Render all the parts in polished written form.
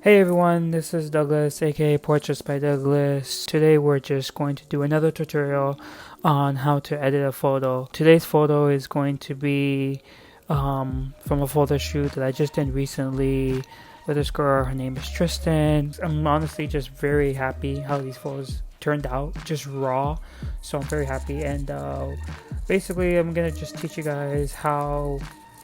Hey everyone, this is Douglas, aka Portraits by Douglas. Today we're just going to do another tutorial on how to edit a photo. Today's photo is going to be from a photo shoot that I just did recently with this girl. Her name is Tristanne. I'm honestly just very happy how these photos turned out, just raw. So I'm very happy, and basically I'm gonna just teach you guys how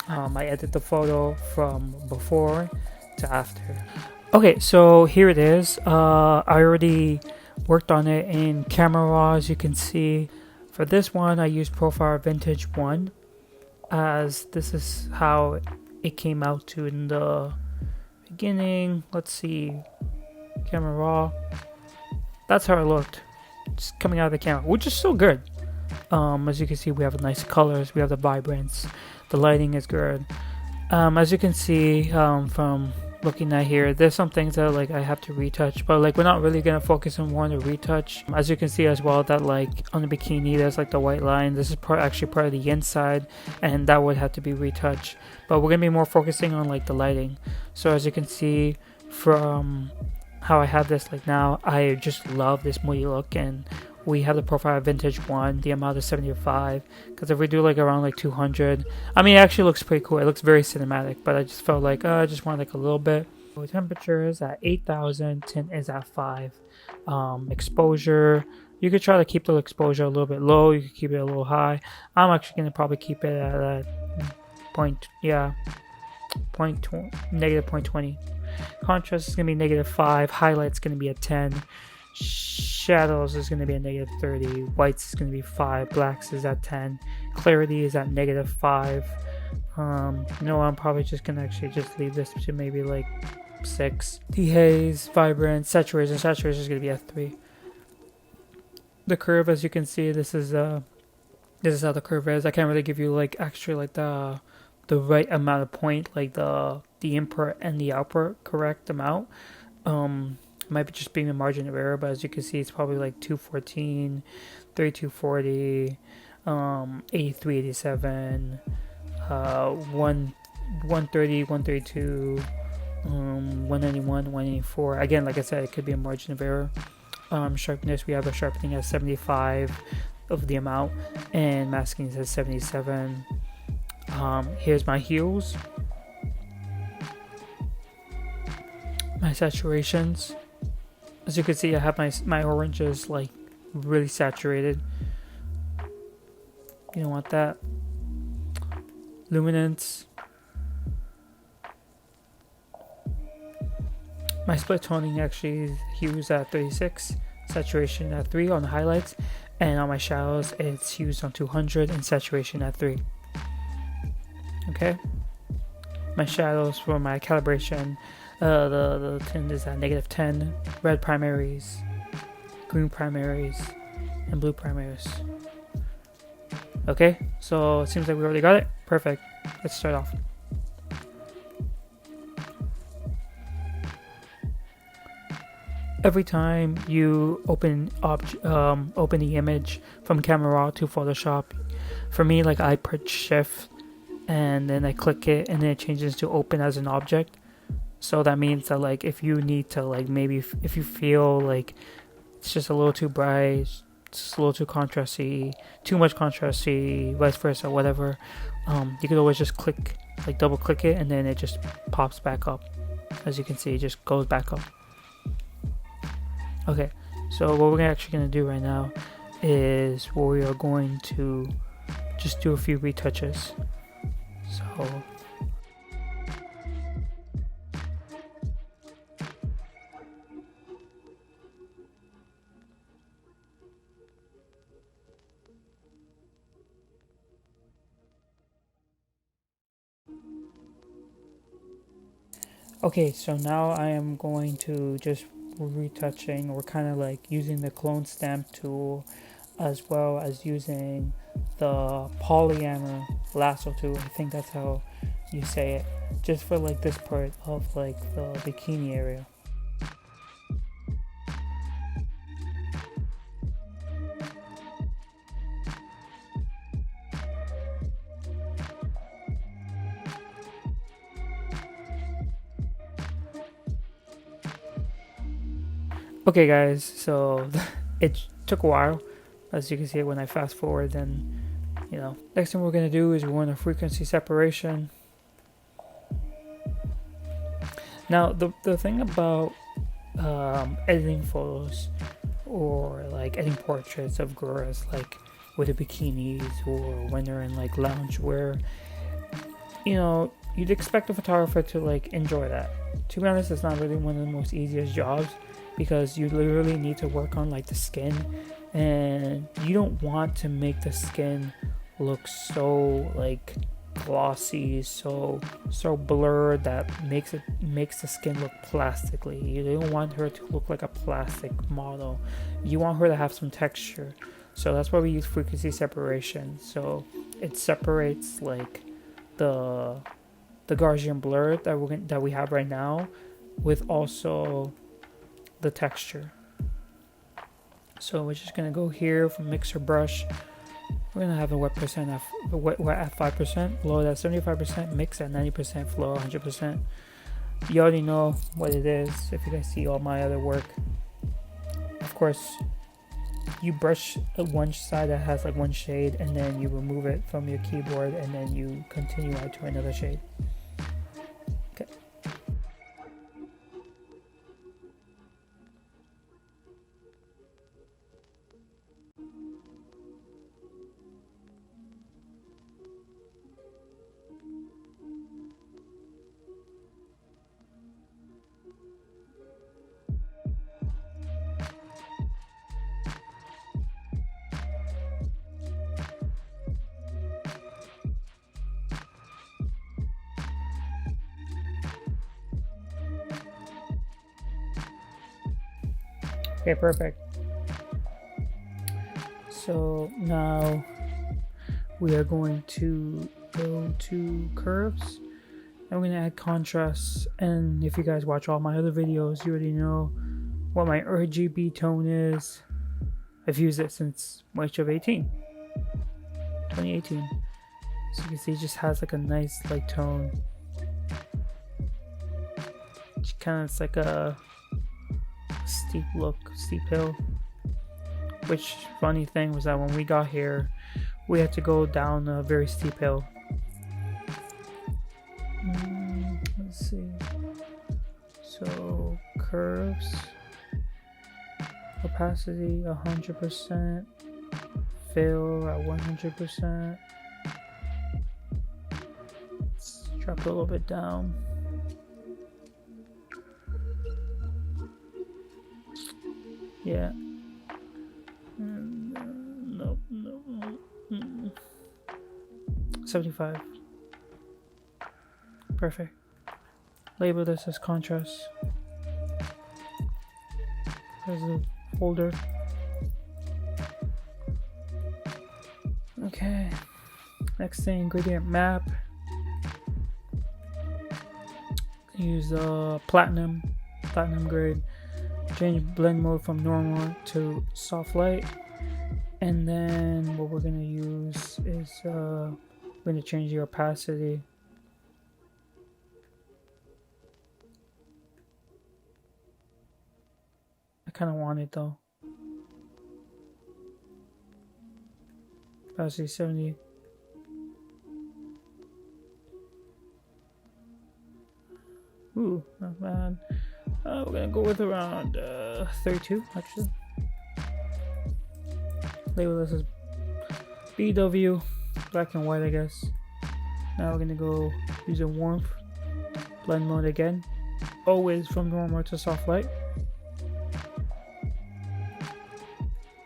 I edit the photo from before to after. Okay, so here it is. I already worked on it in Camera Raw, as you can see. For this one, I used Profile Vintage 1, as this is how it came out to in the beginning. Let's see, Camera Raw. That's how it looked, just coming out of the camera, which is still good. As you can see, we have nice colors, we have the vibrance, the lighting is good. As you can see from looking at here, there's some things that like I have to retouch, but like we're not really gonna focus on one to retouch. As you can see as well, that like on the bikini there's like the white line. This is actually part of the inside, and that would have to be retouched, but we're gonna be more focusing on like the lighting. So as you can see from how I have this like now, I just love this moody look, and we have the Profile Vintage 1, the amount is 75, because if we do like around like 200, I mean it actually looks pretty cool, it looks very cinematic, but I just felt like I just want like a little bit. So temperature is at 8000, tint is at 5. Exposure, you could try to keep the exposure a little bit low, you could keep it a little high. I'm actually going to probably keep it at a negative 0.20. Contrast is going to be negative 5, highlight's going to be a 10, shadows is going to be a negative 30, whites is going to be 5, blacks is at 10, clarity is at negative 5. No, I'm probably just going to actually just leave this to maybe like 6. Dehaze, vibrance, saturation is going to be at 3. The curve, as you can see, this is how the curve is. I can't really give you like actually like the right amount of point, like the input and the output correct amount. Might be just being a margin of error, but as you can see, it's probably like 214, 3240, 83, 87, 130, 132, 191, 184. Again, like I said, it could be a margin of error. Sharpness, we have a sharpening at 75 of the amount, and masking says 77. Here's my hues, my saturations. As you can see, I have my oranges like really saturated. You don't want that. Luminance. My split toning actually hues at 36, saturation at 3 on the highlights, and on my shadows it's hues on 200 and saturation at 3. Okay. My shadows for my calibration, the tint is at negative 10, red primaries, green primaries, and blue primaries. Okay, so it seems like we already got it. Perfect. Let's start off. Every time you open the image from Camera Raw to Photoshop, for me, like I press Shift and then I click it, and then it changes to open as an object. So that means that like if you need to like maybe if you feel like it's just a little too bright, it's a little too contrasty, too much contrasty, vice versa, whatever, you could always just click, like double click it, and then it just pops back up. As you can see, it just goes back up. Okay, so what we're actually going to do right now is we are going to just do a few retouches. So okay, so now I am going to just retouching, or kind of like using the clone stamp tool, as well as using the polyamor lasso tool. I think that's how you say it, just for like this part of like the bikini area. Okay, guys, so it took a while, as you can see when I fast forward. Then, next thing we're gonna do is we want a frequency separation. Now, the thing about editing photos or like editing portraits of girls, like with the bikinis or when they're in like loungewear, you'd expect a photographer to like enjoy that. To be honest, it's not really one of the most easiest jobs, because you literally need to work on like the skin, and you don't want to make the skin look so like glossy, so blurred that makes the skin look plastically. You don't want her to look like a plastic model. You want her to have some texture. So that's why we use frequency separation. So it separates like the Gaussian blur that we have right now with also the texture. So we're just gonna go here from mixer brush. We're gonna have a wet percent at wet at 5%, flow at 75%, mix at 90%, flow 100%. You already know what it is if you guys see all my other work. Of course, you brush one side that has like one shade, and then you remove it from your keyboard, and then you continue out to another shade. Okay. Okay, perfect. So now we are going to go to curves, and we're going to add contrast. And if you guys watch all my other videos, you already know what my RGB tone is. I've used it since March of 2018. So you can see it just has like a nice light tone. It's like a steep hill. Which, funny thing was that when we got here, we had to go down a very steep hill. Let's see. So curves, opacity 100%, fill at 100%. Let's drop it a little bit down. Yeah. Nope. 75. Perfect. Label this as contrast. There's a folder. Okay. Next thing, gradient map. Use platinum grade. Change blend mode from normal to soft light, and then what we're gonna use is we're gonna change the opacity. I kind of want it though. Opacity 70. Ooh, not bad. We're gonna go with around 32 actually. Label this as BW, black and white, I guess. Now we're gonna go use a warmth blend mode again, always from normal to soft light.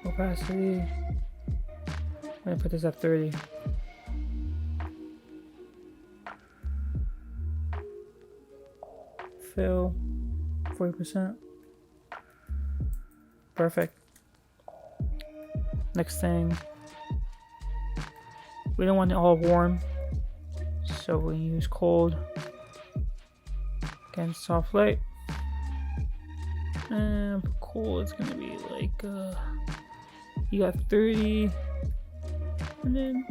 Opacity, I'm gonna put this at 30. Fill 40%. Perfect. Next thing, we don't want it all warm, so we use cold. Again, soft light. And for cold, it's gonna be like you got 30, and then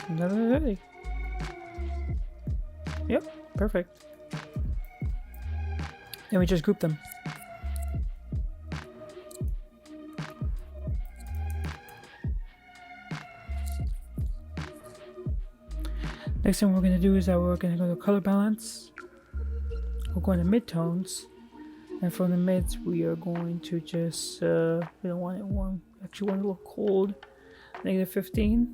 another 30. Yep, perfect. And we just group them. Next thing we're going to do is that we're going to go to color balance. We're going to midtones. And from the mids, we are going to just, we don't want it warm. Actually, want it a little cold. -15.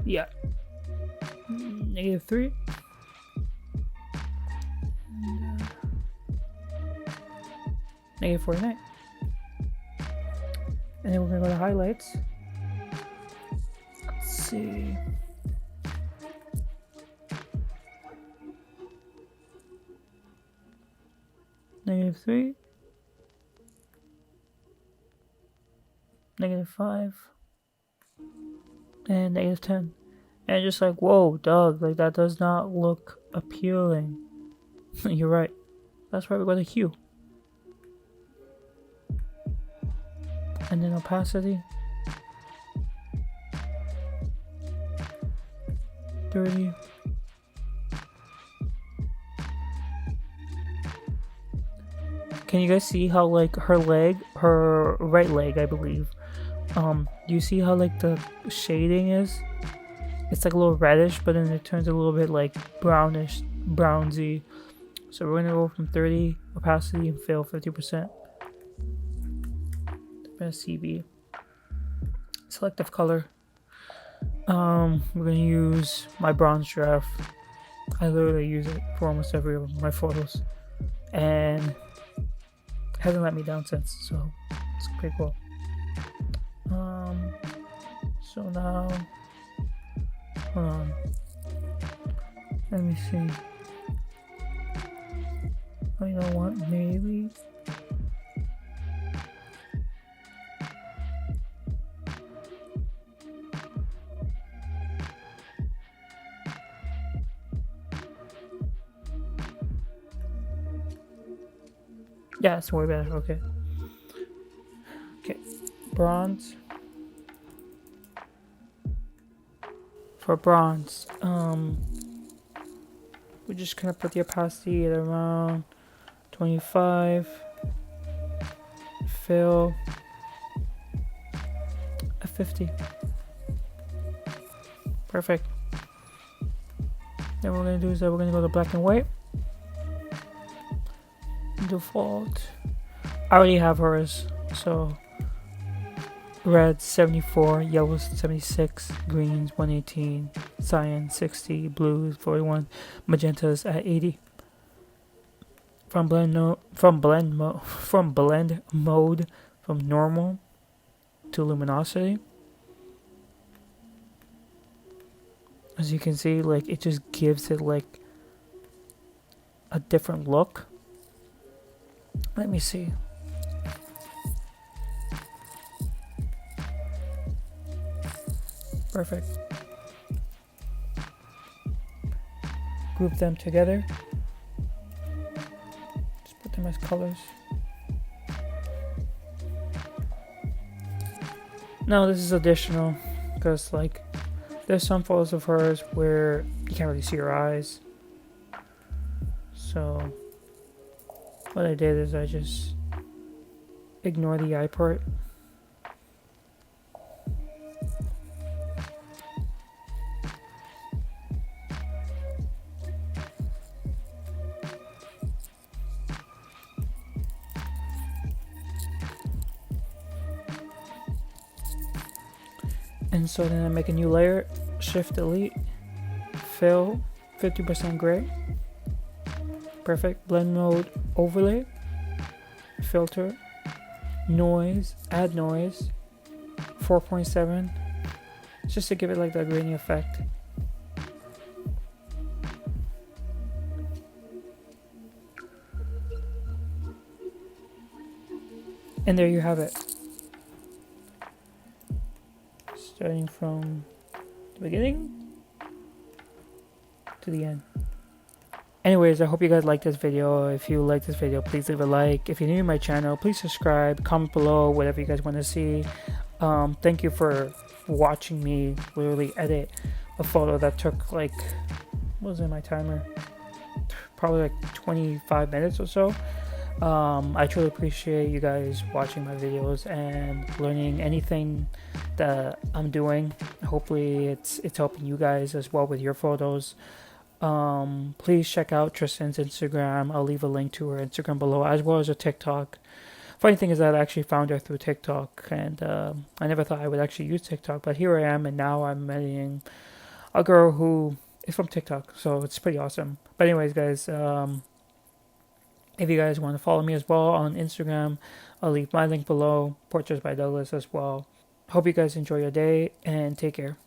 Yeah. -3. And, -49. And then we're gonna go to highlights. Let's see. -3. -5. And -10. And just like, whoa, dog, like that does not look appealing. You're right. That's why we got a hue. And then opacity. 30. Can you guys see how like her right leg, I believe. Do you see how like the shading is? It's like a little reddish, but then it turns a little bit like brownish, brownsy. So we're gonna go from 30 opacity and fill 50%. CB. Selective color. We're gonna use my bronze giraffe. I literally use it for almost every of my photos, and it hasn't let me down since. So it's pretty cool. So now, hold on. Let me see. Oh, you know what? Maybe. Yeah, it's way better. Okay. Okay. Bronze. For bronze, we're just gonna put the opacity at around 25. Fill at 50. Perfect. Then what we're gonna do is that we're gonna go to black and white. Default. I already have hers, so red 74, yellows 76, greens 118, cyan 60, blues 41, magentas at 80. From blend mode, from normal to luminosity. As you can see, like it just gives it like a different look. Let me see. Perfect. Group them together. Just put them as colors. No, this is additional because like there's some photos of hers where you can't really see her eyes. So what I did is I just ignore the eye part. And so then I make a new layer, shift delete, fill, 50% gray. Perfect. Blend mode, overlay, filter, noise, add noise, 4.7, just to give it like that grainy effect. And there you have it. Starting from the beginning to the end. Anyways, I hope you guys liked this video. If you like this video, please leave a like. If you're new to my channel, please subscribe, comment below, whatever you guys want to see. Thank you for watching me literally edit a photo that took like, what was in my timer? Probably like 25 minutes or so. I truly appreciate you guys watching my videos and learning anything that I'm doing. Hopefully, it's helping you guys as well with your photos. Please check out Tristan's Instagram. I'll leave a link to her Instagram below, as well as her TikTok. Funny thing is that I actually found her through TikTok, and I never thought I would actually use TikTok, but here I am, and now I'm editing a girl who is from TikTok, so it's pretty awesome. But anyways, guys, if you guys want to follow me as well on Instagram, I'll leave my link below, Portraits by Douglas as well. Hope you guys enjoy your day and take care.